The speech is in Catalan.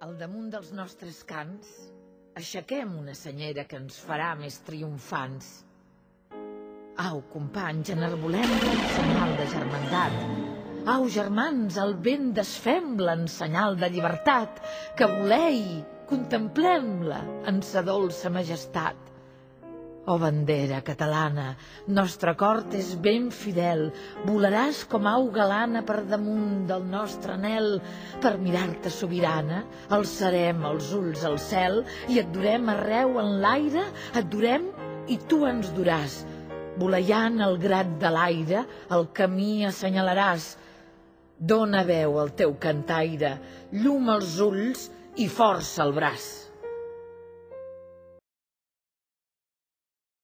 Al damunt dels nostres cants, aixequem una senyera que ens farà més triomfants. Au, companys, enarbolem-la en senyal de germandat. Au, germans, el vent desfem-la en senyal de llibertat. Que volei, contemplem-la en sa dolça majestat. Oh, bandera catalana, nostre cor és ben fidel, volaràs com au galana per damunt del nostre anhel. Per mirar-te sobirana, alçarem els ulls al cel i et durem arreu en l'aire, et durem i tu ens duràs. Voleiant el grat de l'aire, el camí assenyalaràs. Dóna veu al teu cantaire, llum als ulls i força al braç.